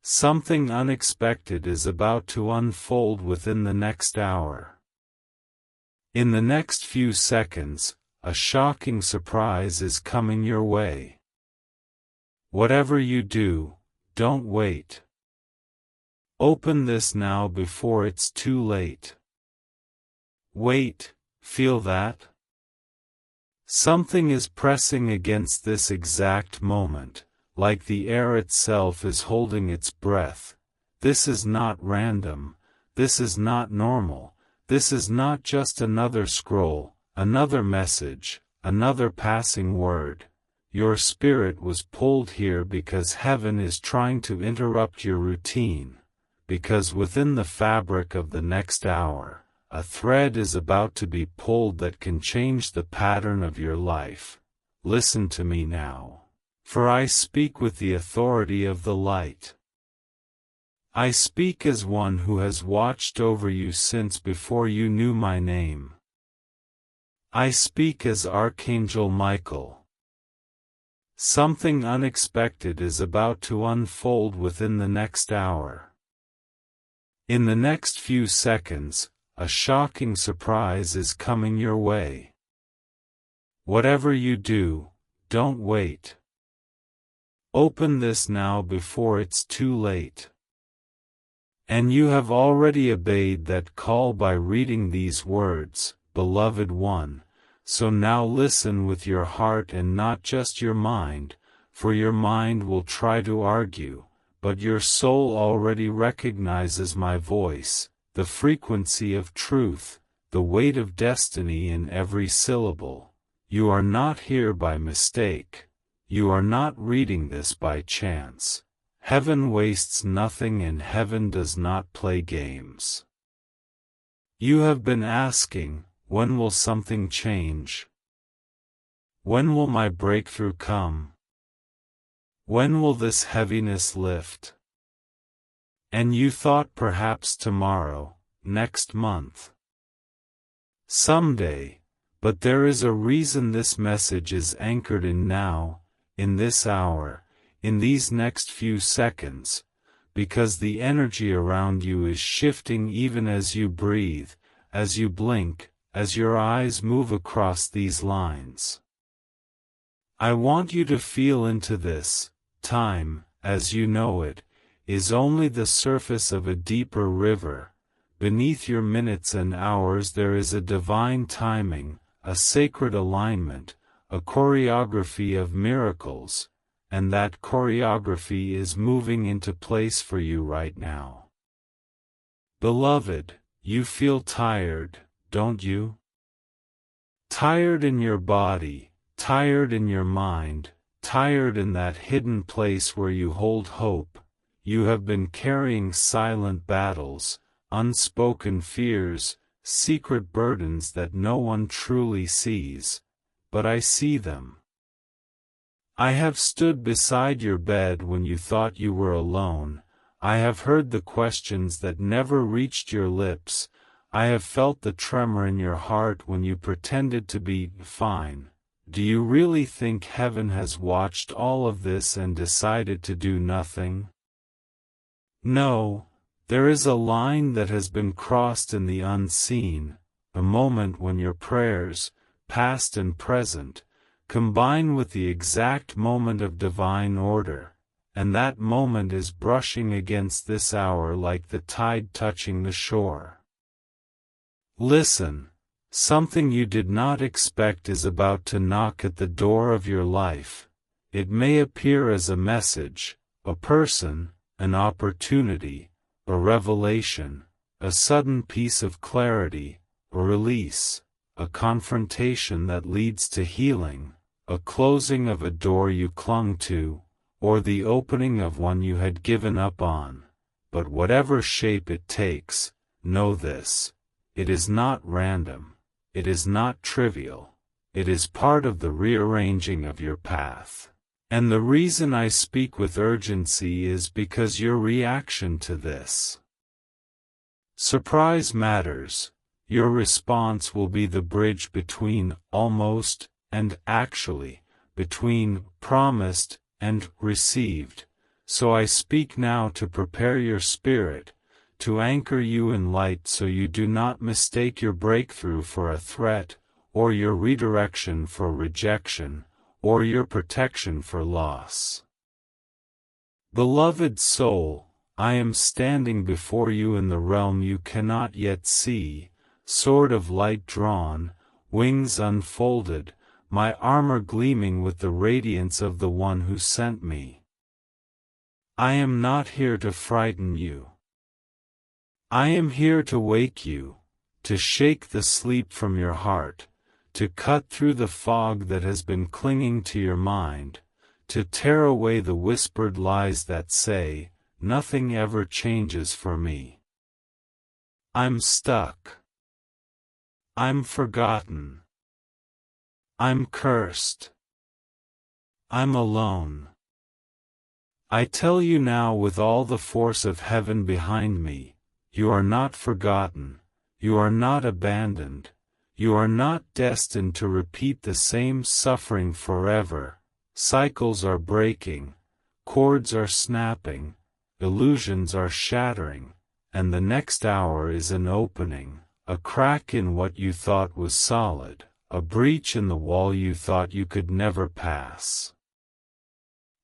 Something unexpected is about to unfold within the next hour. In the next few seconds, a shocking surprise is coming your way. Whatever you do, don't wait. Open this now before it's too late. Wait, feel that? Something is pressing against this exact moment, like the air itself is holding its breath. This is not random, this is not normal, this is not just another scroll, another message, another passing word. Your spirit was pulled here because heaven is trying to interrupt your routine, because within the fabric of the next hour, a thread is about to be pulled that can change the pattern of your life. Listen to me now, for I speak with the authority of the light. I speak as one who has watched over you since before you knew my name. I speak as Archangel Michael. Something unexpected is about to unfold within the next hour. In the next few seconds, a shocking surprise is coming your way. Whatever you do, don't wait. Open this now before it's too late. And you have already obeyed that call by reading these words, beloved one, so now listen with your heart and not just your mind, for your mind will try to argue, but your soul already recognizes my voice, the frequency of truth, the weight of destiny in every syllable. You are not here by mistake. You are not reading this by chance. Heaven wastes nothing and heaven does not play games. You have been asking, when will something change? When will my breakthrough come? When will this heaviness lift? And you thought perhaps tomorrow, next month, someday, but there is a reason this message is anchored in now, in this hour, in these next few seconds, because the energy around you is shifting even as you breathe, as you blink, as your eyes move across these lines. I want you to feel into this. Time, as you know it, is only the surface of a deeper river. Beneath your minutes and hours there is a divine timing, a sacred alignment, a choreography of miracles, and that choreography is moving into place for you right now. Beloved, you feel tired, don't you? Tired in your body, tired in your mind, tired in that hidden place where you hold hope. You have been carrying silent battles, unspoken fears, secret burdens that no one truly sees, but I see them. I have stood beside your bed when you thought you were alone. I have heard the questions that never reached your lips. I have felt the tremor in your heart when you pretended to be fine. Do you really think heaven has watched all of this and decided to do nothing? No, there is a line that has been crossed in the unseen, a moment when your prayers, past and present, combine with the exact moment of divine order, and that moment is brushing against this hour like the tide touching the shore. Listen, something you did not expect is about to knock at the door of your life. It may appear as a message, a person, an opportunity, a revelation, a sudden piece of clarity, a release, a confrontation that leads to healing, a closing of a door you clung to, or the opening of one you had given up on. But whatever shape it takes, know this: it is not random, it is not trivial, it is part of the rearranging of your path. And the reason I speak with urgency is because your reaction to this surprise matters. Your response will be the bridge between almost and actually, between promised and received. So I speak now to prepare your spirit, to anchor you in light so you do not mistake your breakthrough for a threat, or your redirection for rejection, or your protection for loss. Beloved soul, I am standing before you in the realm you cannot yet see, sword of light drawn, wings unfolded, my armor gleaming with the radiance of the one who sent me. I am not here to frighten you. I am here to wake you, to shake the sleep from your heart, to cut through the fog that has been clinging to your mind, to tear away the whispered lies that say, nothing ever changes for me. I'm stuck. I'm forgotten. I'm cursed. I'm alone. I tell you now with all the force of heaven behind me, you are not forgotten, you are not abandoned, you are not destined to repeat the same suffering forever. Cycles are breaking, cords are snapping, illusions are shattering, and the next hour is an opening, a crack in what you thought was solid, a breach in the wall you thought you could never pass.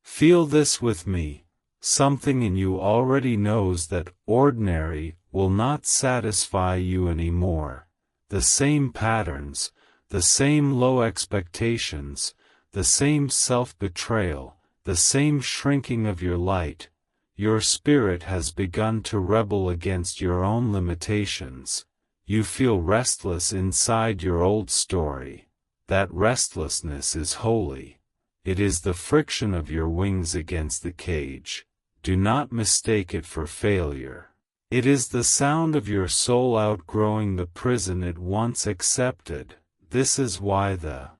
Feel this with me, something in you already knows that ordinary will not satisfy you anymore, the same patterns, the same low expectations, the same self-betrayal, the same shrinking of your light. Your spirit has begun to rebel against your own limitations. You feel restless inside your old story. That restlessness is holy. It is the friction of your wings against the cage. Do not mistake it for failure. It is the sound of your soul outgrowing the prison it once accepted. This is why the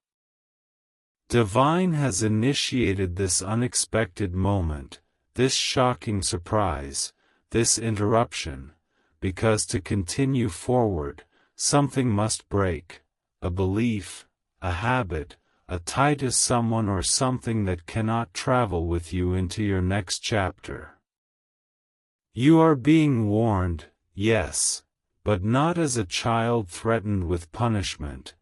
Divine has initiated this unexpected moment, this shocking surprise, this interruption, because to continue forward, something must break, a belief, a habit, a tie to someone or something that cannot travel with you into your next chapter. You are being warned, yes, but not as a child threatened with punishment.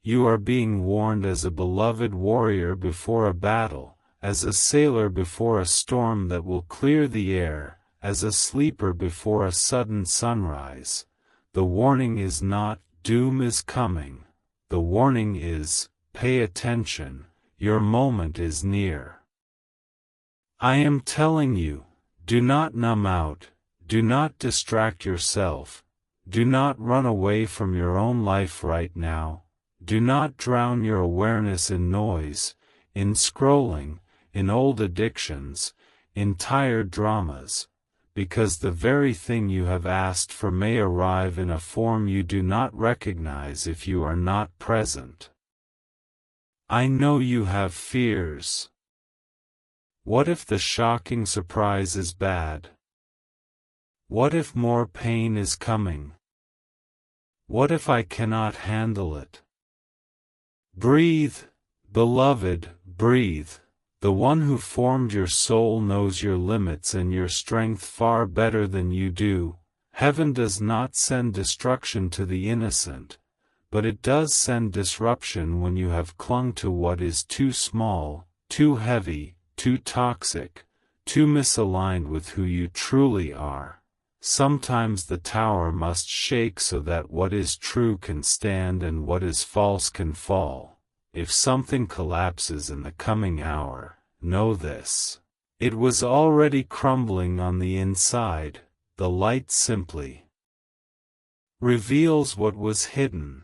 You are being warned as a beloved warrior before a battle, as a sailor before a storm that will clear the air, as a sleeper before a sudden sunrise. The warning is not, doom is coming. The warning is, pay attention, your moment is near. I am telling you, do not numb out, do not distract yourself, do not run away from your own life right now. Do not drown your awareness in noise, in scrolling, in old addictions, in tired dramas, because the very thing you have asked for may arrive in a form you do not recognize if you are not present. I know you have fears. What if the shocking surprise is bad? What if more pain is coming? What if I cannot handle it? Breathe, beloved, breathe. The one who formed your soul knows your limits and your strength far better than you do. Heaven does not send destruction to the innocent, but it does send disruption when you have clung to what is too small, too heavy, too toxic, too misaligned with who you truly are. Sometimes the tower must shake so that what is true can stand and what is false can fall. If something collapses in the coming hour, know this. It was already crumbling on the inside. The light simply reveals what was hidden.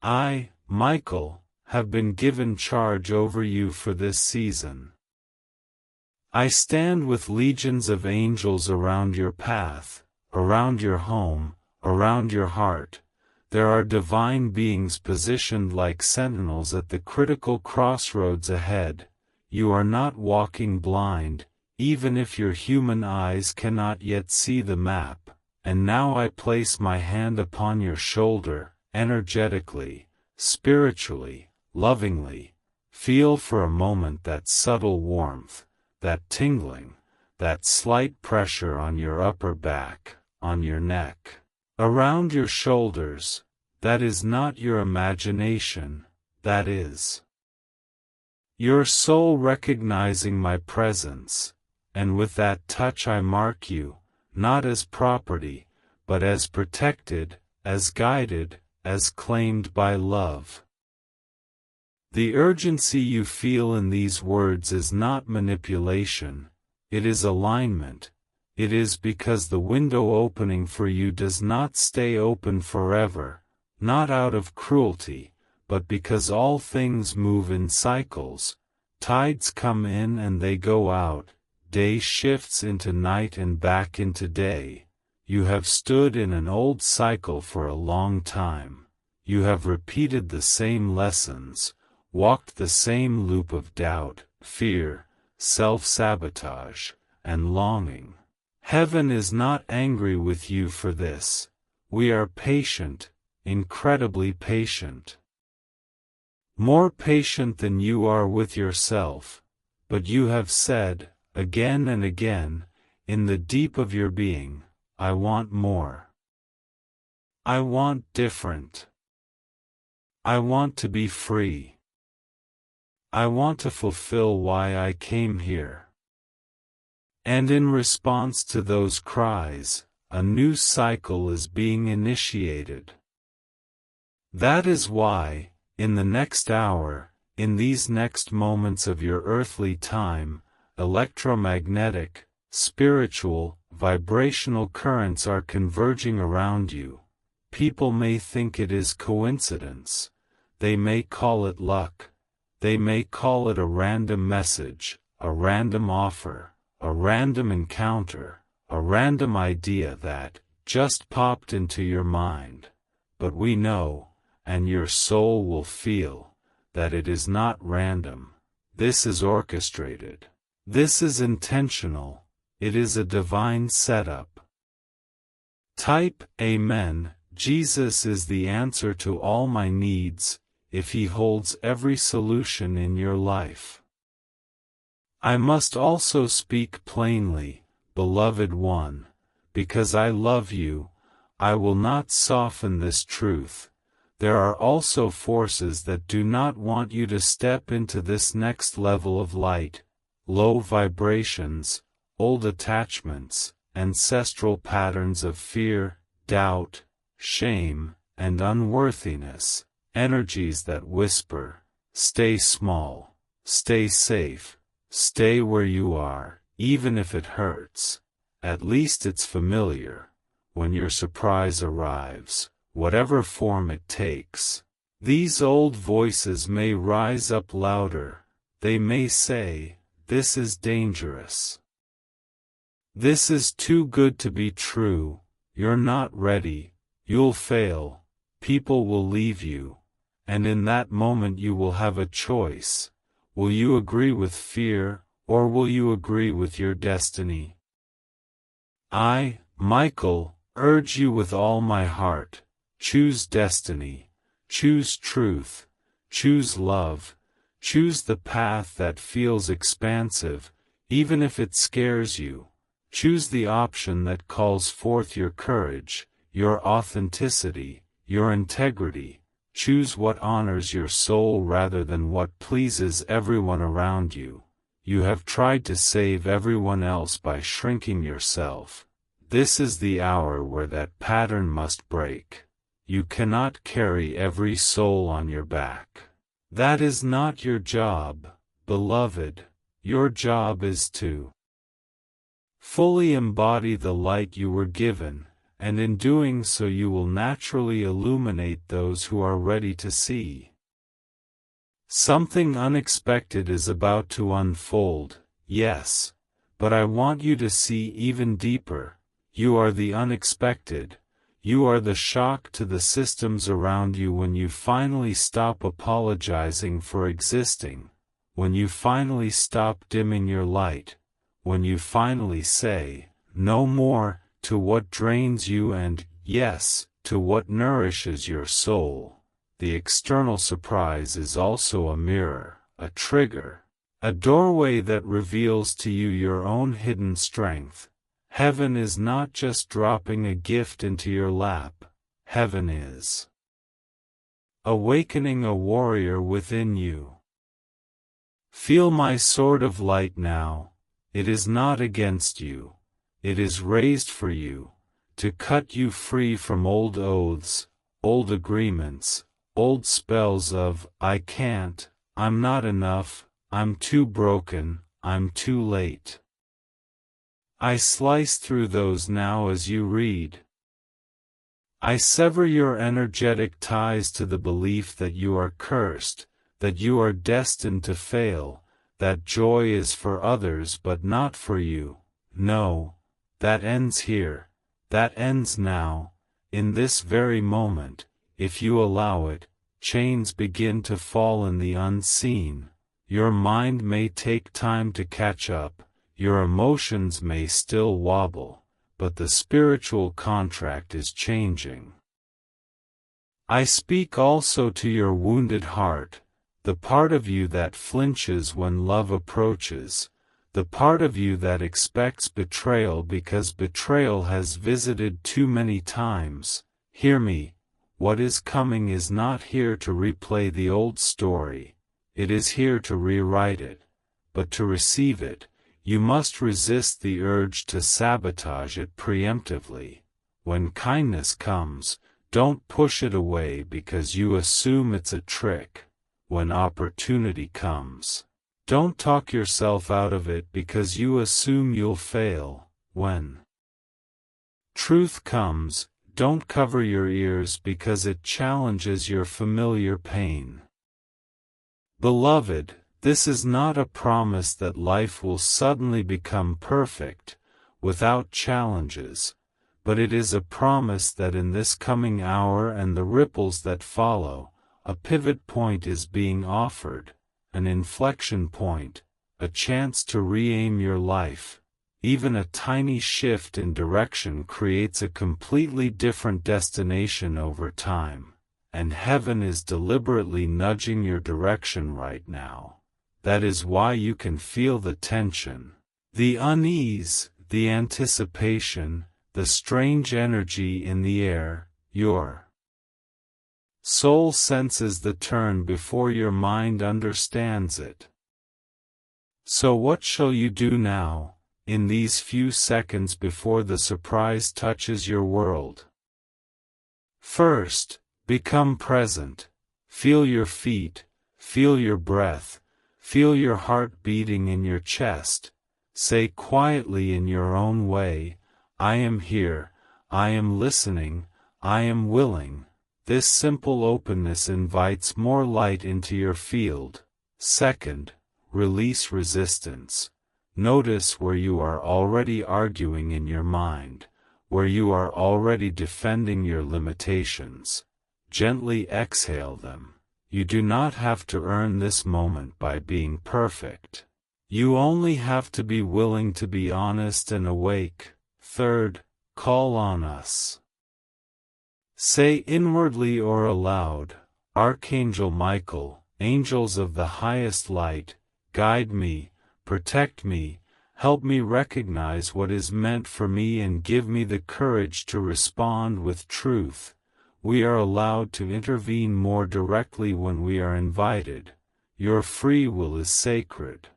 I, Michael, have been given charge over you for this season. I stand with legions of angels around your path, around your home, around your heart. There are divine beings positioned like sentinels at the critical crossroads ahead. You are not walking blind, even if your human eyes cannot yet see the map. And now I place my hand upon your shoulder, energetically, spiritually, lovingly. Feel for a moment that subtle warmth, that tingling, that slight pressure on your upper back, on your neck, around your shoulders, that is not your imagination, that is your soul recognizing my presence, and with that touch I mark you, not as property, but as protected, as guided, as claimed by love. The urgency you feel in these words is not manipulation, it is alignment. It is because the window opening for you does not stay open forever, not out of cruelty, but because all things move in cycles. Tides come in and they go out, day shifts into night and back into day. You have stood in an old cycle for a long time. You have repeated the same lessons, walked the same loop of doubt, fear, self-sabotage, and longing. Heaven is not angry with you for this. We are patient, incredibly patient. More patient than you are with yourself, but you have said, again and again, in the deep of your being, I want more. I want different. I want to be free. I want to fulfill why I came here. And in response to those cries, a new cycle is being initiated. That is why, in the next hour, in these next moments of your earthly time, electromagnetic, spiritual, vibrational currents are converging around you. People may think it is coincidence. They may call it luck. They may call it a random message, a random offer, a random encounter, a random idea that just popped into your mind. But we know, and your soul will feel, that it is not random. This is orchestrated. This is intentional. It is a divine setup. Type Amen. Jesus is the answer to all my needs, if He holds every solution in your life. I must also speak plainly, beloved one, because I love you, I will not soften this truth. There are also forces that do not want you to step into this next level of light, low vibrations, old attachments, ancestral patterns of fear, doubt, shame, and unworthiness, energies that whisper, stay small, stay safe, stay where you are, even if it hurts. At least it's familiar. When your surprise arrives, whatever form it takes, these old voices may rise up louder. They may say, this is dangerous. This is too good to be true. You're not ready. You'll fail. People will leave you. And in that moment you will have a choice. Will you agree with fear, or will you agree with your destiny? I, Michael, urge you with all my heart, choose destiny, choose truth, choose love, choose the path that feels expansive, even if it scares you. Choose the option that calls forth your courage, your authenticity, your integrity. Choose what honors your soul rather than what pleases everyone around you. You have tried to save everyone else by shrinking yourself. This is the hour where that pattern must break. You cannot carry every soul on your back. That is not your job, beloved. Your job is to fully embody the light you were given, and in doing so you will naturally illuminate those who are ready to see. Something unexpected is about to unfold, yes, but I want you to see even deeper. You are the unexpected. You are the shock to the systems around you when you finally stop apologizing for existing, when you finally stop dimming your light, when you finally say, no more, to what drains you and, yes, to what nourishes your soul. The external surprise is also a mirror, a trigger, A doorway that reveals to you your own hidden strength. Heaven is not just dropping a gift into your lap. Heaven is awakening a warrior within you. Feel my sword of light now. It is not against you. It is raised for you, to cut you free from old oaths, old agreements, old spells of, I can't, I'm not enough, I'm too broken, I'm too late. I slice through those now as you read. I sever your energetic ties to the belief that you are cursed, that you are destined to fail, that joy is for others but not for you. No, that ends here, that ends now, in this very moment. If you allow it, chains begin to fall in the unseen. Your mind may take time to catch up, your emotions may still wobble, but the spiritual contract is changing. I speak also to your wounded heart, the part of you that flinches when love approaches, the part of you that expects betrayal because betrayal has visited too many times. Hear me, what is coming is not here to replay the old story, it is here to rewrite it, but to receive it, you must resist the urge to sabotage it preemptively. When kindness comes, don't push it away because you assume it's a trick. When opportunity comes, don't talk yourself out of it because you assume you'll fail. When truth comes, don't cover your ears because it challenges your familiar pain. Beloved, this is not a promise that life will suddenly become perfect, without challenges, but it is a promise that in this coming hour and the ripples that follow, a pivot point is being offered, an inflection point, a chance to re-aim your life. Even a tiny shift in direction creates a completely different destination over time, and heaven is deliberately nudging your direction right now. That is why you can feel the tension, the unease, the anticipation, the strange energy in the air. Your soul senses the turn before your mind understands it. So what shall you do now, in these few seconds before the surprise touches your world? First, become present. Feel your feet, feel your breath, feel your heart beating in your chest. Say quietly in your own way, I am here, I am listening, I am willing. This simple openness invites more light into your field. Second, release resistance. Notice where you are already arguing in your mind, where you are already defending your limitations. Gently exhale them. You do not have to earn this moment by being perfect. You only have to be willing to be honest and awake. Third, call on us. Say inwardly or aloud, Archangel Michael, angels of the highest light, guide me, protect me, help me recognize what is meant for me and give me the courage to respond with truth. We are allowed to intervene more directly when we are invited. Your free will is sacred.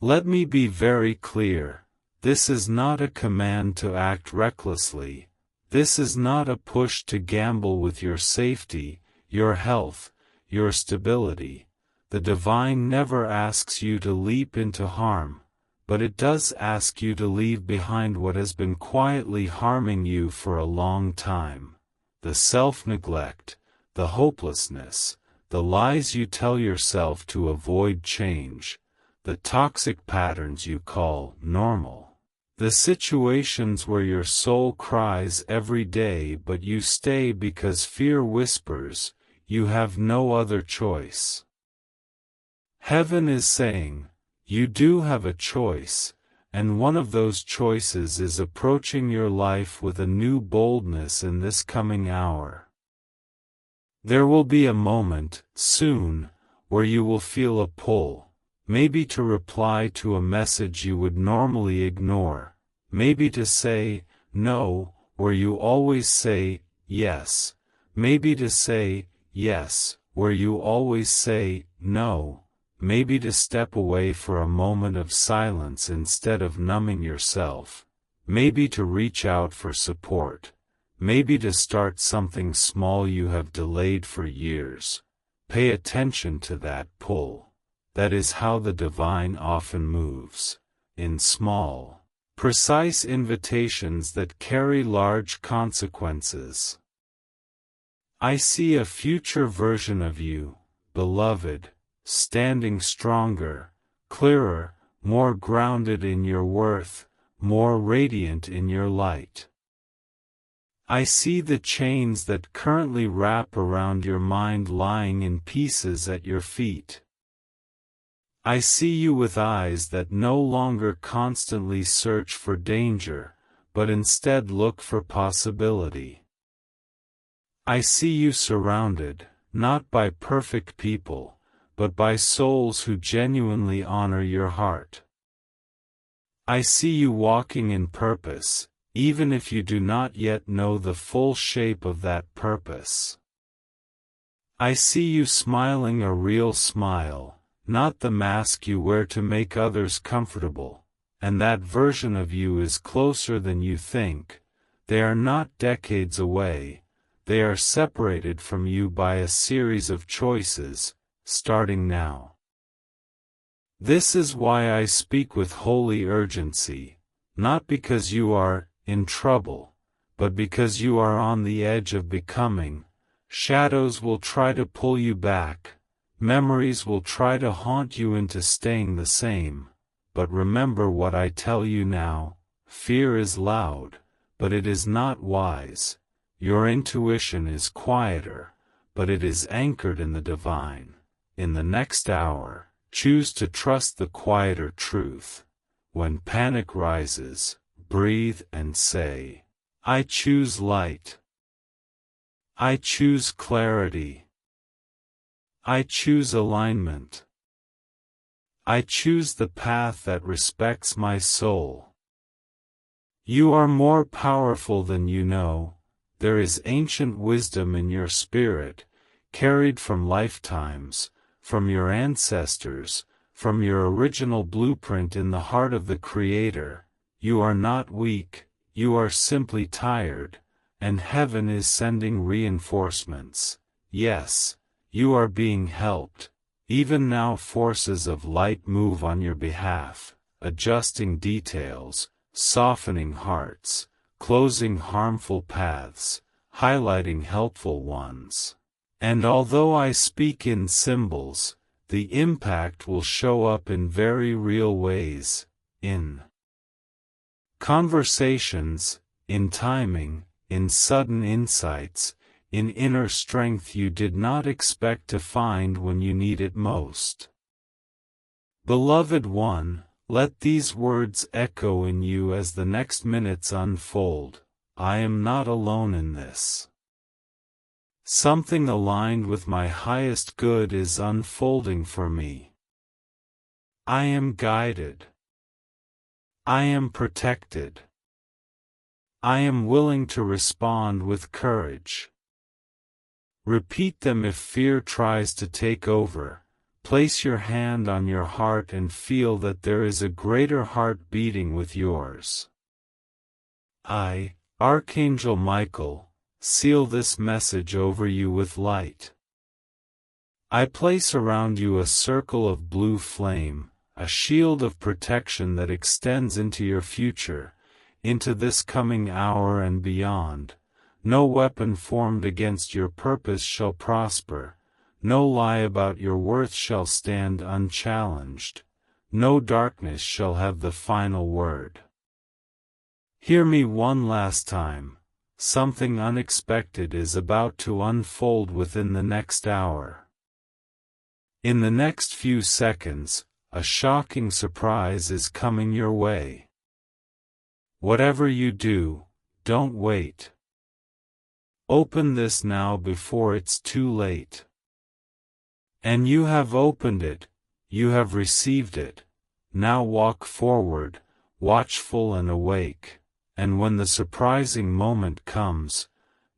Let me be very clear. This is not a command to act recklessly. This is not a push to gamble with your safety, your health, your stability. The divine never asks you to leap into harm, but it does ask you to leave behind what has been quietly harming you for a long time. The self-neglect, the hopelessness, the lies you tell yourself to avoid change, the toxic patterns you call normal. The situations where your soul cries every day but you stay because fear whispers, you have no other choice. Heaven is saying, you do have a choice, and one of those choices is approaching your life with a new boldness in this coming hour. There will be a moment, soon, where you will feel a pull, maybe to reply to a message you would normally ignore, maybe to say no where you always say yes, maybe to say yes where you always say no, maybe to step away for a moment of silence instead of numbing yourself, maybe to reach out for support, maybe to start something small you have delayed for years. Pay attention to that pull. That is how the divine often moves, in small, precise invitations that carry large consequences. I see a future version of you, beloved, standing stronger, clearer, more grounded in your worth, more radiant in your light. I see the chains that currently wrap around your mind lying in pieces at your feet. I see you with eyes that no longer constantly search for danger, but instead look for possibility. I see you surrounded, not by perfect people, but by souls who genuinely honor your heart. I see you walking in purpose, even if you do not yet know the full shape of that purpose. I see you smiling a real smile, not the mask you wear to make others comfortable, and that version of you is closer than you think. They are not decades away, they are separated from you by a series of choices, starting now. This is why I speak with holy urgency, not because you are in trouble, but because you are on the edge of becoming. Shadows will try to pull you back, memories will try to haunt you into staying the same, but remember what I tell you now: fear is loud, but it is not wise. Your intuition is quieter, but it is anchored in the divine. In the next hour, choose to trust the quieter truth. When panic rises, breathe and say, I choose light. I choose clarity. I choose alignment. I choose the path that respects my soul. You are more powerful than you know. There is ancient wisdom in your spirit, carried from lifetimes, from your ancestors, from your original blueprint in the heart of the Creator. You are not weak, you are simply tired, and heaven is sending reinforcements. Yes, you are being helped. Even now forces of light move on your behalf, adjusting details, softening hearts, closing harmful paths, highlighting helpful ones. And although I speak in symbols, the impact will show up in very real ways, in conversations, in timing, in sudden insights, in inner strength you did not expect to find when you need it most. Beloved one, let these words echo in you as the next minutes unfold. I am not alone in this. Something aligned with my highest good is unfolding for me. I am guided. I am protected. I am willing to respond with courage. Repeat them if fear tries to take over. Place your hand on your heart and feel that there is a greater heart beating with yours. I, Archangel Michael, seal this message over you with light. I place around you a circle of blue flame, a shield of protection that extends into your future, into this coming hour and beyond. No weapon formed against your purpose shall prosper. No lie about your worth shall stand unchallenged. No darkness shall have the final word. Hear me one last time. Something unexpected is about to unfold within the next hour. In the next few seconds, a shocking surprise is coming your way. Whatever you do, don't wait. Open this now before it's too late. And you have opened it. You have received it. Now walk forward, watchful and awake, and when the surprising moment comes,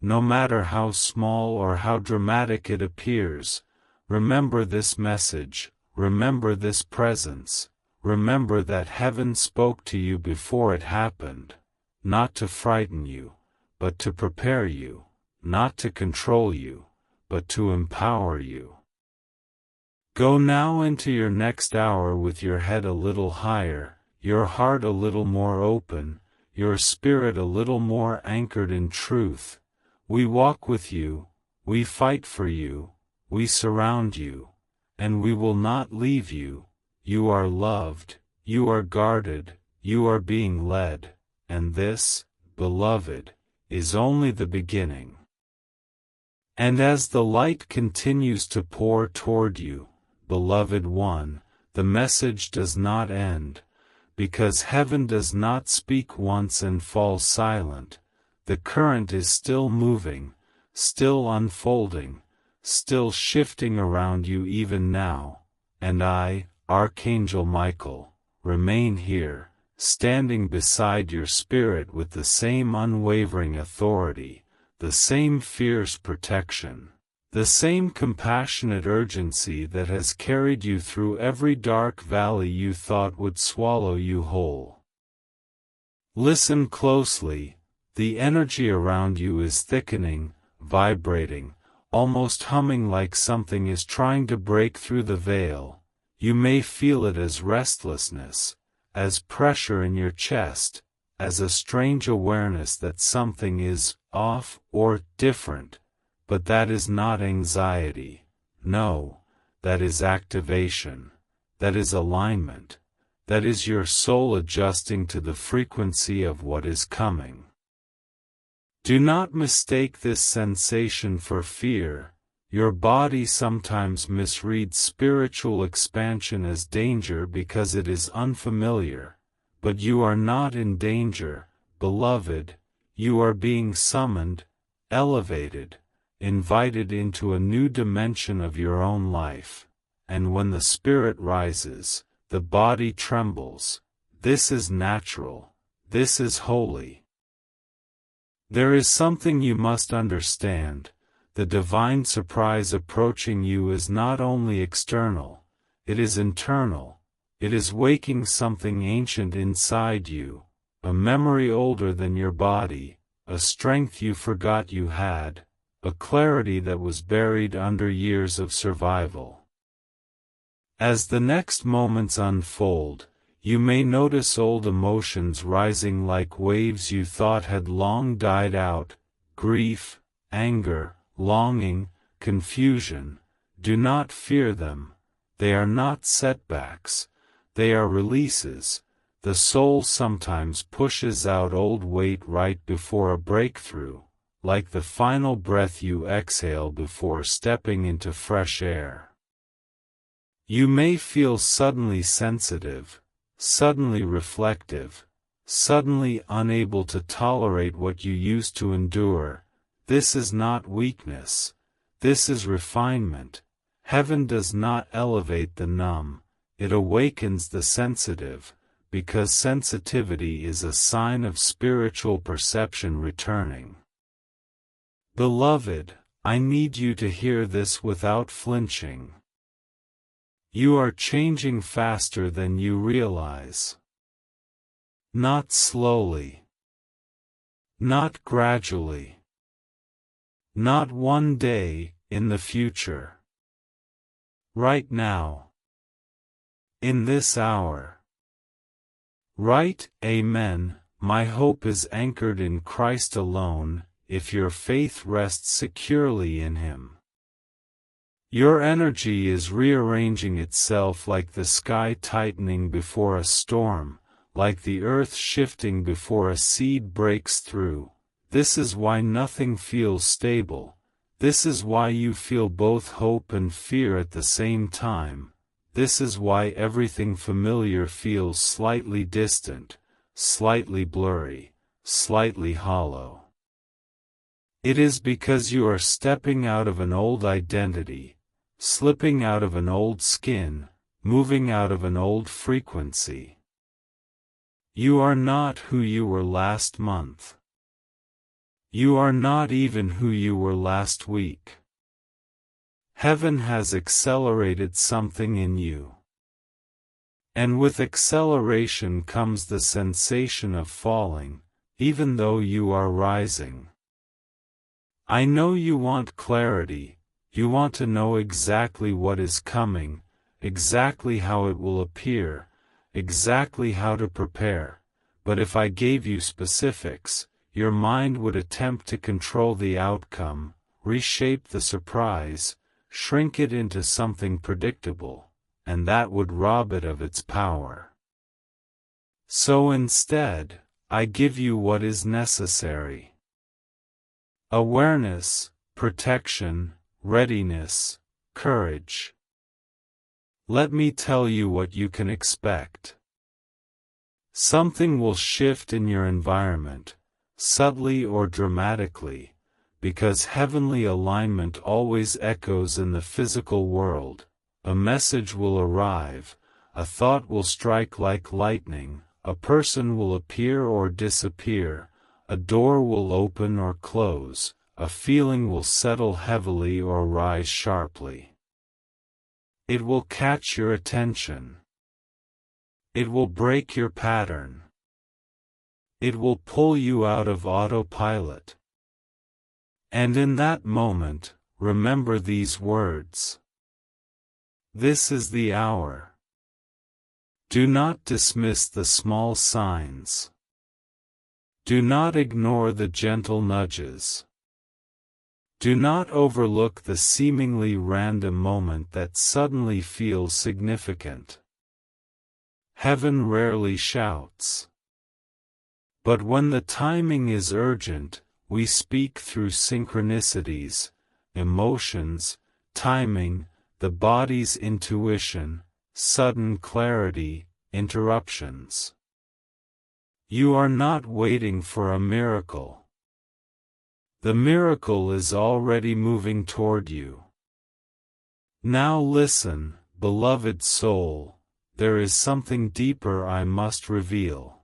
no matter how small or how dramatic it appears, remember this message, remember this presence, remember that heaven spoke to you before it happened, not to frighten you, but to prepare you, not to control you, but to empower you. Go now into your next hour with your head a little higher, your heart a little more open, your spirit a little more anchored in truth. We walk with you, we fight for you, we surround you, and we will not leave you. You are loved, you are guarded, you are being led, and this, beloved, is only the beginning. And as the light continues to pour toward you, beloved one, the message does not end, because heaven does not speak once and fall silent. The current is still moving, still unfolding, still shifting around you even now, and I, Archangel Michael, remain here, standing beside your spirit with the same unwavering authority, the same fierce protection, the same compassionate urgency that has carried you through every dark valley you thought would swallow you whole. Listen closely, the energy around you is thickening, vibrating, almost humming like something is trying to break through the veil. You may feel it as restlessness, as pressure in your chest, as a strange awareness that something is off or different. But that is not anxiety. No, that is activation. That is alignment. That is your soul adjusting to the frequency of what is coming. Do not mistake this sensation for fear. Your body sometimes misreads spiritual expansion as danger because it is unfamiliar. But you are not in danger, beloved. You are being summoned, elevated, invited into a new dimension of your own life, and when the spirit rises, the body trembles. This is natural, this is holy. There is something you must understand. The divine surprise approaching you is not only external, it is internal. It is waking something ancient inside you, a memory older than your body, a strength you forgot you had, a clarity that was buried under years of survival. As the next moments unfold, you may notice old emotions rising like waves you thought had long died out: grief, anger, longing, confusion. Do not fear them. They are not setbacks. They are releases. The soul sometimes pushes out old weight right before a breakthrough, like the final breath you exhale before stepping into fresh air. You may feel suddenly sensitive, suddenly reflective, suddenly unable to tolerate what you used to endure. This is not weakness. This is refinement. Heaven does not elevate the numb, it awakens the sensitive, because sensitivity is a sign of spiritual perception returning. Beloved, I need you to hear this without flinching. You are changing faster than you realize. Not slowly. Not gradually. Not one day in the future. Right now. In this hour. Right, amen. My hope is anchored in Christ alone, if your faith rests securely in Him. Your energy is rearranging itself like the sky tightening before a storm, like the earth shifting before a seed breaks through. This is why nothing feels stable. This is why you feel both hope and fear at the same time. This is why everything familiar feels slightly distant, slightly blurry, slightly hollow. It is because you are stepping out of an old identity, slipping out of an old skin, moving out of an old frequency. You are not who you were last month. You are not even who you were last week. Heaven has accelerated something in you. And with acceleration comes the sensation of falling, even though you are rising. I know you want clarity, you want to know exactly what is coming, exactly how it will appear, exactly how to prepare, but if I gave you specifics, your mind would attempt to control the outcome, reshape the surprise, shrink it into something predictable, and that would rob it of its power. So instead, I give you what is necessary. Awareness, protection, readiness, courage. Let me tell you what you can expect. Something will shift in your environment, subtly or dramatically, because heavenly alignment always echoes in the physical world. A message will arrive, a thought will strike like lightning, a person will appear or disappear, a door will open or close, a feeling will settle heavily or rise sharply. It will catch your attention. It will break your pattern. It will pull you out of autopilot. And in that moment, remember these words. This is the hour. Do not dismiss the small signs. Do not ignore the gentle nudges. Do not overlook the seemingly random moment that suddenly feels significant. Heaven rarely shouts. But when the timing is urgent, we speak through synchronicities, emotions, timing, the body's intuition, sudden clarity, interruptions. You are not waiting for a miracle. The miracle is already moving toward you. Now listen, beloved soul, there is something deeper I must reveal.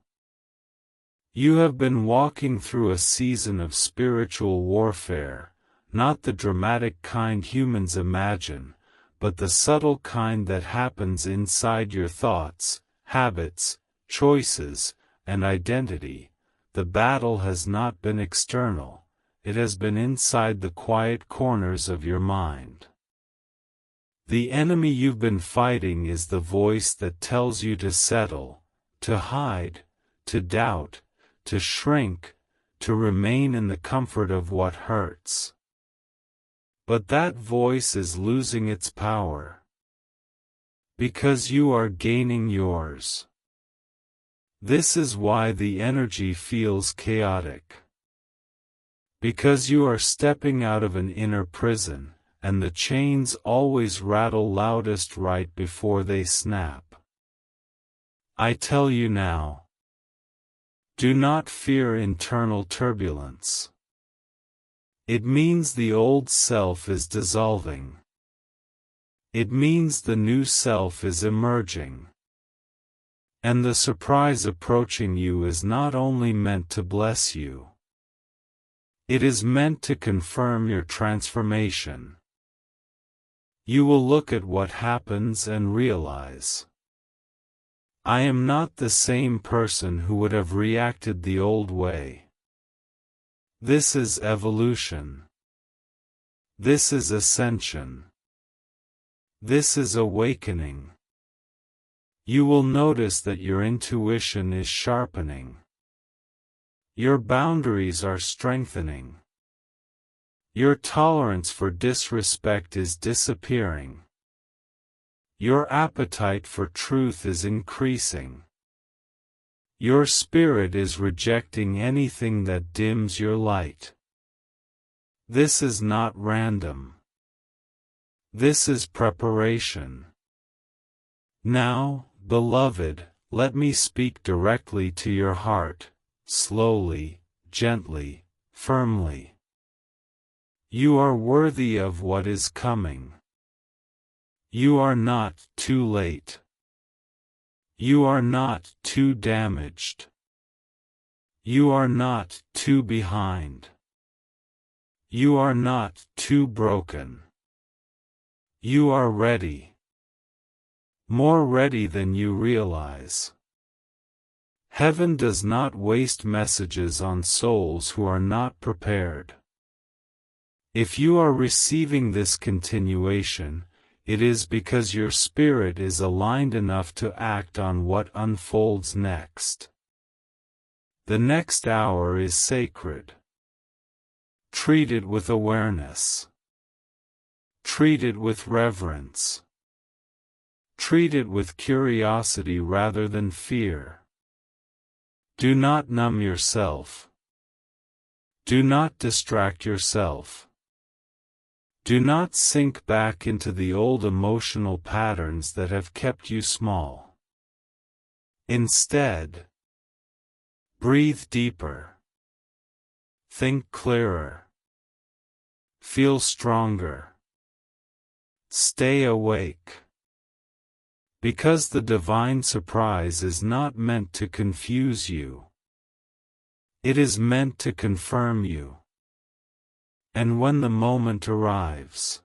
You have been walking through a season of spiritual warfare, not the dramatic kind humans imagine, but the subtle kind that happens inside your thoughts, habits, choices, and identity. The battle has not been external, it has been inside the quiet corners of your mind. The enemy you've been fighting is the voice that tells you to settle, to hide, to doubt, to shrink, to remain in the comfort of what hurts. But that voice is losing its power. Because you are gaining yours. This is why the energy feels chaotic. Because you are stepping out of an inner prison, and the chains always rattle loudest right before they snap. I tell you now. Do not fear internal turbulence. It means the old self is dissolving. It means the new self is emerging. And the surprise approaching you is not only meant to bless you. It is meant to confirm your transformation. You will look at what happens and realize. I am not the same person who would have reacted the old way. This is evolution. This is ascension. This is awakening. You will notice that your intuition is sharpening. Your boundaries are strengthening. Your tolerance for disrespect is disappearing. Your appetite for truth is increasing. Your spirit is rejecting anything that dims your light. This is not random. This is preparation. Now, beloved, let me speak directly to your heart, slowly, gently, firmly. You are worthy of what is coming. You are not too late. You are not too damaged. You are not too behind. You are not too broken. You are ready. More ready than you realize. Heaven does not waste messages on souls who are not prepared. If you are receiving this continuation, it is because your spirit is aligned enough to act on what unfolds next. The next hour is sacred. Treat it with awareness. Treat it with reverence. Treat it with curiosity rather than fear. Do not numb yourself. Do not distract yourself. Do not sink back into the old emotional patterns that have kept you small. Instead, breathe deeper. Think clearer. Feel stronger. Stay awake. Because the divine surprise is not meant to confuse you. It is meant to confirm you. And when the moment arrives,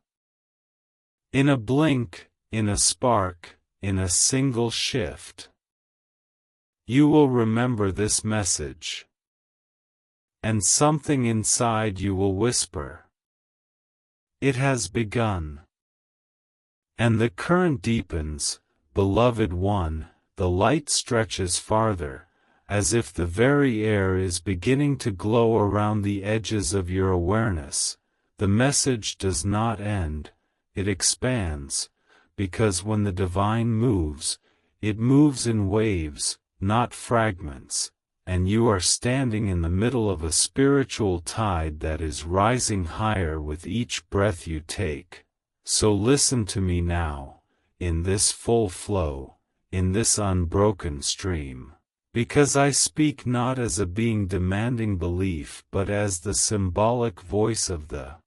in a blink, in a spark, in a single shift, you will remember this message. And something inside you will whisper, "It has begun." And the current deepens, beloved one, the light stretches farther, as if the very air is beginning to glow around the edges of your awareness. The message does not end, it expands, because when the divine moves, it moves in waves, not fragments, and you are standing in the middle of a spiritual tide that is rising higher with each breath you take. So listen to me now, in this full flow, in this unbroken stream. Because I speak not as a being demanding belief but as the symbolic voice of the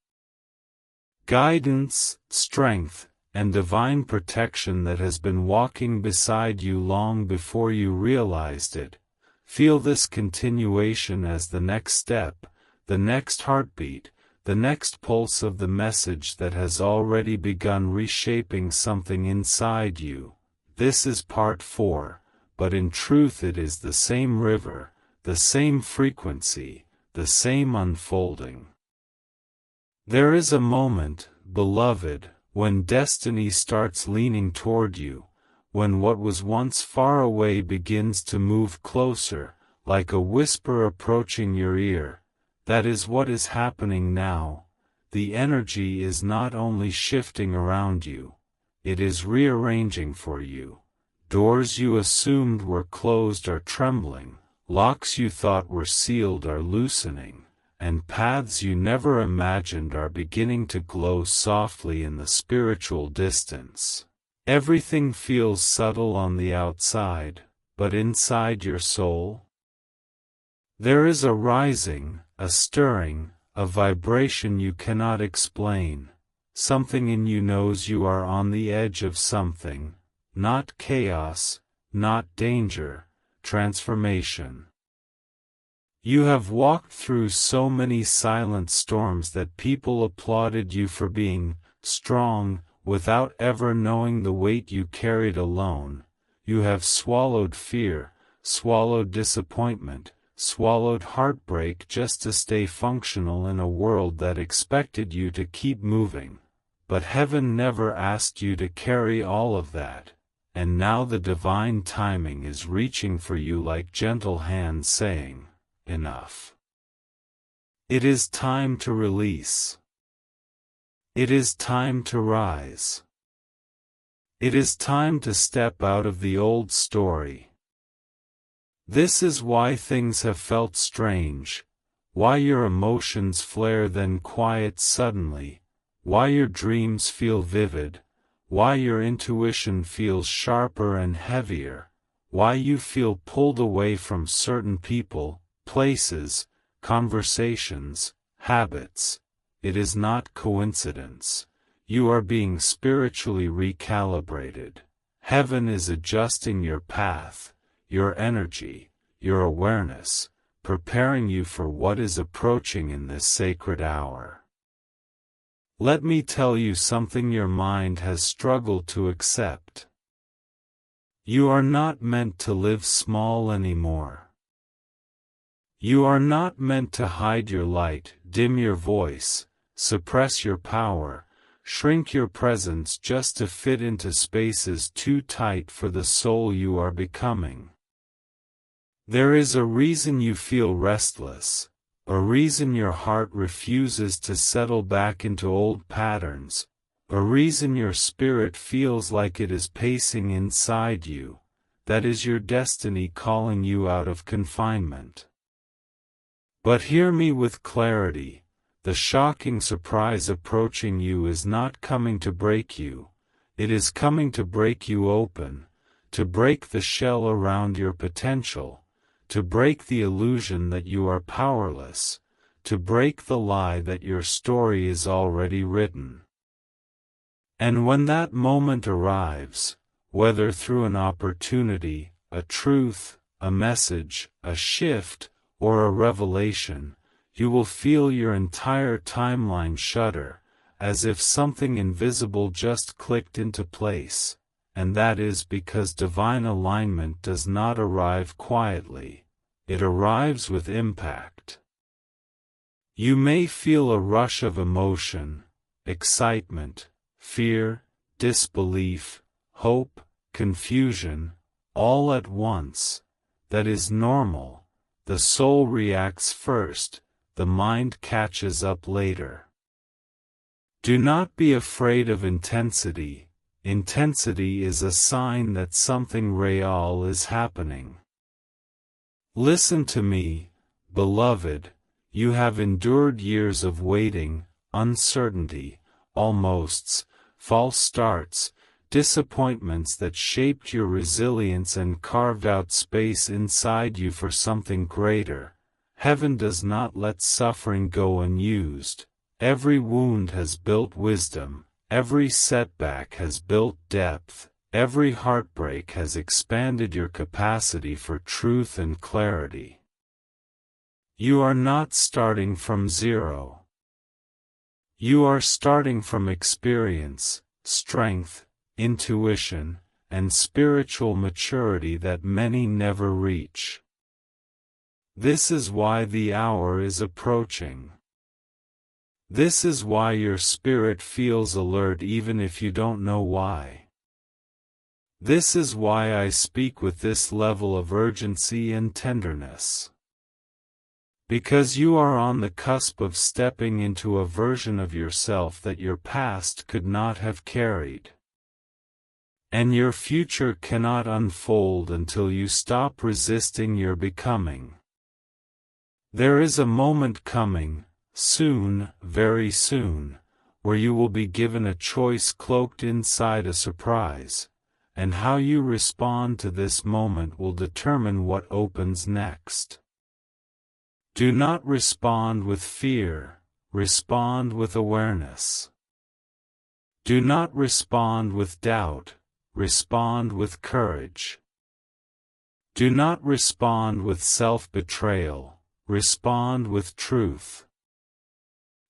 guidance, strength, and divine protection that has been walking beside you long before you realized it. Feel this continuation as the next step, the next heartbeat, the next pulse of the message that has already begun reshaping something inside you. This is part 4. But in truth it is the same river, the same frequency, the same unfolding. There is a moment, beloved, when destiny starts leaning toward you, when what was once far away begins to move closer, like a whisper approaching your ear. That is what is happening now. The energy is not only shifting around you, it is rearranging for you. Doors you assumed were closed are trembling, locks you thought were sealed are loosening, and paths you never imagined are beginning to glow softly in the spiritual distance. Everything feels subtle on the outside, but inside your soul, there is a rising, a stirring, a vibration you cannot explain. Something in you knows you are on the edge of something. Not chaos, not danger, transformation. You have walked through so many silent storms that people applauded you for being strong, without ever knowing the weight you carried alone. You have swallowed fear, swallowed disappointment, swallowed heartbreak just to stay functional in a world that expected you to keep moving. But heaven never asked you to carry all of that. And now the divine timing is reaching for you like gentle hands saying, "Enough." It is time to release. It is time to rise. It is time to step out of the old story. This is why things have felt strange, why your emotions flare then quiet suddenly, why your dreams feel vivid, why your intuition feels sharper and heavier, why you feel pulled away from certain people, places, conversations, habits. It is not coincidence. you are being spiritually recalibrated. Heaven is adjusting your path, your energy, your awareness, preparing you for what is approaching in this sacred hour. Let me tell you something your mind has struggled to accept. You are not meant to live small anymore. You are not meant to hide your light, dim your voice, suppress your power, shrink your presence just to fit into spaces too tight for the soul you are becoming. There is a reason you feel restless, a reason your heart refuses to settle back into old patterns, a reason your spirit feels like it is pacing inside you. That is your destiny calling you out of confinement. But hear me with clarity, the shocking surprise approaching you is not coming to break you, it is coming to break you open, to break the shell around your potential, to break the illusion that you are powerless, to break the lie that your story is already written. And when that moment arrives, whether through an opportunity, a truth, a message, a shift, or a revelation, you will feel your entire timeline shudder, as if something invisible just clicked into place. And that is because divine alignment does not arrive quietly, it arrives with impact. You may feel a rush of emotion, excitement, fear, disbelief, hope, confusion, all at once. That is normal. The soul reacts first, the mind catches up later. Do not be afraid of intensity. Intensity is a sign that something real is happening. Listen to me, beloved, you have endured years of waiting, uncertainty, almosts, false starts, disappointments that shaped your resilience and carved out space inside you for something greater. Heaven does not let suffering go unused. Every wound has built wisdom. Every setback has built depth, every heartbreak has expanded your capacity for truth and clarity. You are not starting from zero. You are starting from experience, strength, intuition, and spiritual maturity that many never reach. This is why the hour is approaching. This is why your spirit feels alert even if you don't know why. This is why I speak with this level of urgency and tenderness. Because you are on the cusp of stepping into a version of yourself that your past could not have carried. And your future cannot unfold until you stop resisting your becoming. There is a moment coming, soon, very soon, where you will be given a choice cloaked inside a surprise, and how you respond to this moment will determine what opens next. Do not respond with fear, respond with awareness. Do not respond with doubt, respond with courage. Do not respond with self-betrayal, respond with truth.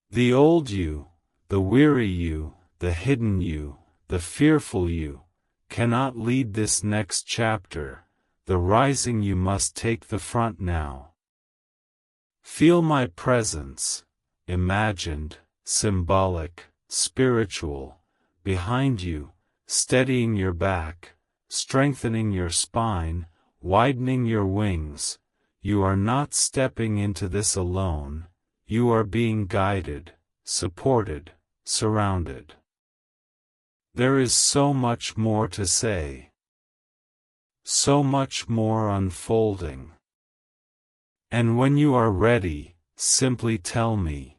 The old you, the weary you, the hidden you, the fearful you, cannot lead this next chapter. The rising you must take the front now. Feel my presence, imagined, symbolic, spiritual, behind you, steadying your back, strengthening your spine, widening your wings. You are not stepping into this alone. You are being guided, supported, surrounded. There is so much more to say. So much more unfolding. And when you are ready, simply tell me.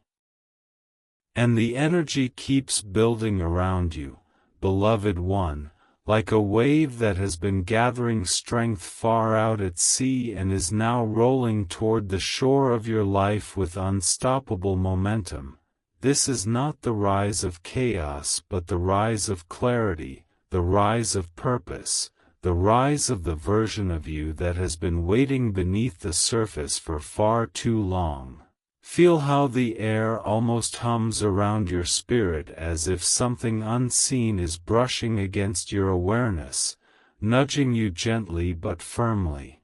And the energy keeps building around you, beloved one, like a wave that has been gathering strength far out at sea and is now rolling toward the shore of your life with unstoppable momentum. This is not the rise of chaos but the rise of clarity, the rise of purpose, the rise of the version of you that has been waiting beneath the surface for far too long. Feel how the air almost hums around your spirit as if something unseen is brushing against your awareness, nudging you gently but firmly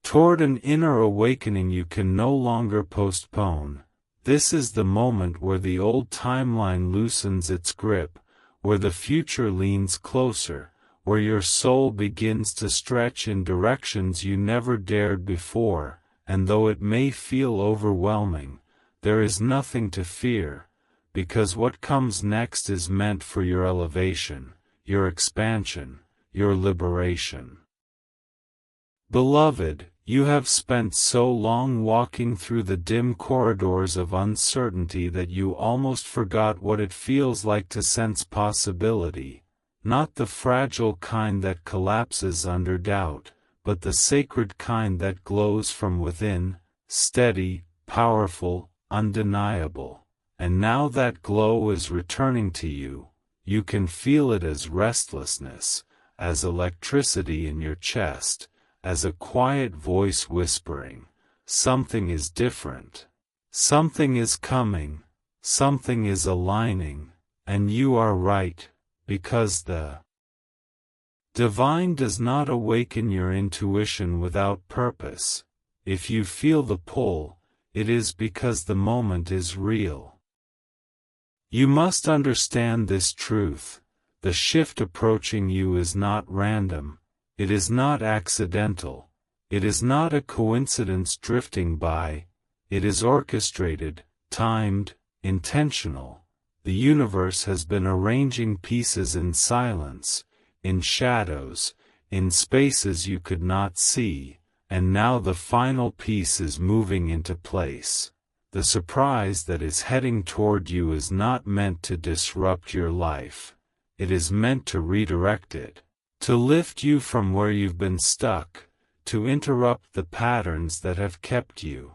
toward an inner awakening you can no longer postpone. This is the moment where the old timeline loosens its grip, where the future leans closer, where your soul begins to stretch in directions you never dared before, and though it may feel overwhelming, there is nothing to fear, because what comes next is meant for your elevation, your expansion, your liberation. Beloved, you have spent so long walking through the dim corridors of uncertainty that you almost forgot what it feels like to sense possibility, not the fragile kind that collapses under doubt, but the sacred kind that glows from within, steady, powerful, undeniable. And now that glow is returning to you, you can feel it as restlessness, as electricity in your chest, as a quiet voice whispering, something is different. Something is coming, something is aligning, and you are right, because the divine does not awaken your intuition without purpose. If you feel the pull, it is because the moment is real. You must understand this truth. The shift approaching you is not random. It is not accidental. It is not a coincidence drifting by. It is orchestrated, timed, intentional. The universe has been arranging pieces in silence, in shadows, in spaces you could not see, and now the final piece is moving into place. The surprise that is heading toward you is not meant to disrupt your life. It is meant to redirect it, to lift you from where you've been stuck, to interrupt the patterns that have kept you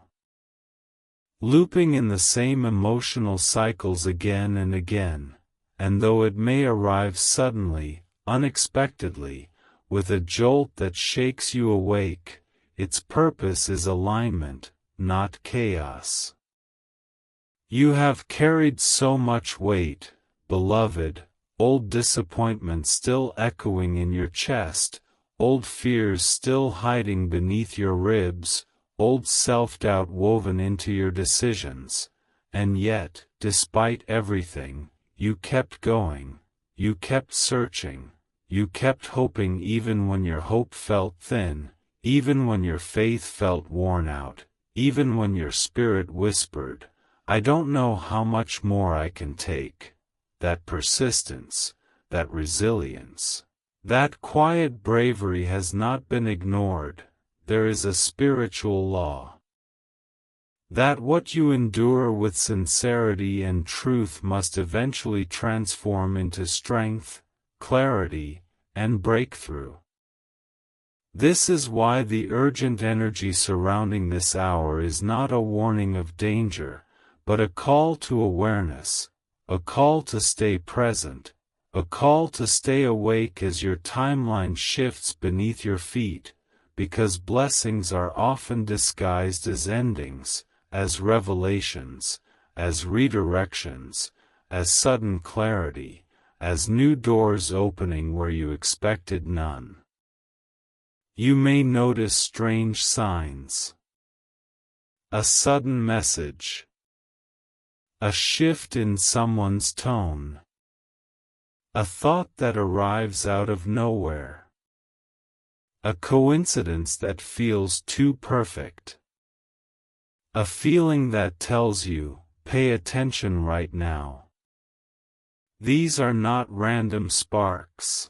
looping in the same emotional cycles again and again. And though it may arrive suddenly, unexpectedly, with a jolt that shakes you awake, its purpose is alignment, not chaos. You have carried so much weight, beloved, old disappointment still echoing in your chest, old fears still hiding beneath your ribs, old self-doubt woven into your decisions, and yet, despite everything, you kept going, you kept searching, you kept hoping even when your hope felt thin, even when your faith felt worn out, even when your spirit whispered, "I don't know how much more I can take." That persistence, that resilience, that quiet bravery has not been ignored. There is a spiritual law that what you endure with sincerity and truth must eventually transform into strength, clarity, and breakthrough. This is why the urgent energy surrounding this hour is not a warning of danger, but a call to awareness, a call to stay present, a call to stay awake as your timeline shifts beneath your feet, because blessings are often disguised as endings, as revelations, as redirections, as sudden clarity, as new doors opening where you expected none. You may notice strange signs. A sudden message. A shift in someone's tone. A thought that arrives out of nowhere. A coincidence that feels too perfect. A feeling that tells you, pay attention right now. These are not random sparks.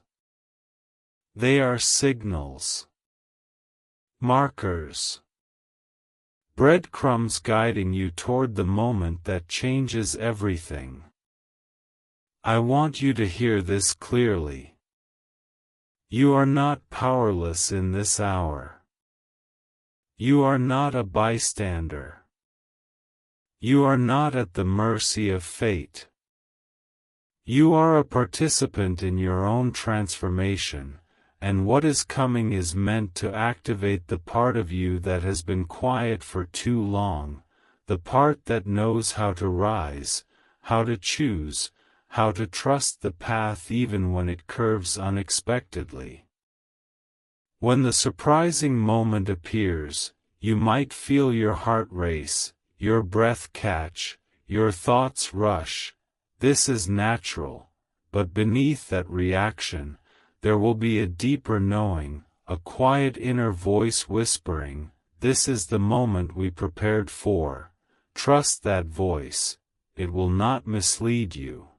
They are signals. Markers. Breadcrumbs guiding you toward the moment that changes everything. I want you to hear this clearly. You are not powerless in this hour. You are not a bystander. You are not at the mercy of fate. You are a participant in your own transformation, and what is coming is meant to activate the part of you that has been quiet for too long, the part that knows how to rise, how to choose, how to trust the path even when it curves unexpectedly. When the surprising moment appears, you might feel your heart race, your breath catch, your thoughts rush. This is natural, but beneath that reaction, there will be a deeper knowing, a quiet inner voice whispering, "This is the moment we prepared for." Trust that voice, it will not mislead you.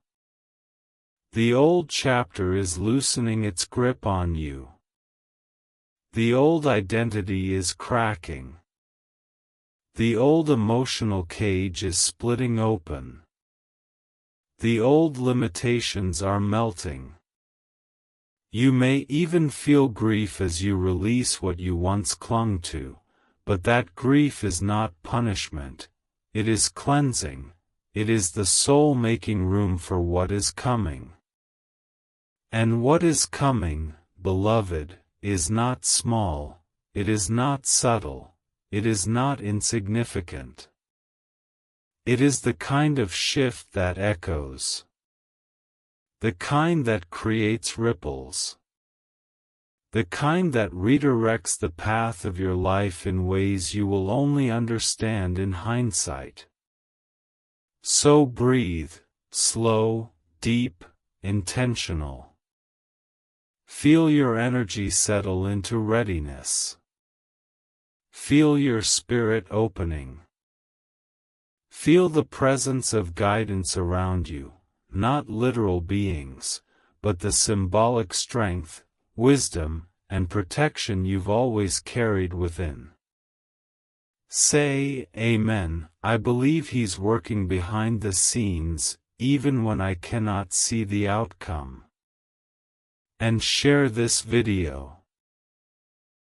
The old chapter is loosening its grip on you. The old identity is cracking. The old emotional cage is splitting open. The old limitations are melting. You may even feel grief as you release what you once clung to, but that grief is not punishment, it is cleansing, it is the soul making room for what is coming. And what is coming, beloved, is not small, it is not subtle, it is not insignificant. It is the kind of shift that echoes. The kind that creates ripples. The kind that redirects the path of your life in ways you will only understand in hindsight. So breathe, slow, deep, intentional. Feel your energy settle into readiness. Feel your spirit opening. Feel the presence of guidance around you, not literal beings, but the symbolic strength, wisdom, and protection you've always carried within. Say, Amen, I believe He's working behind the scenes, even when I cannot see the outcome. And share this video.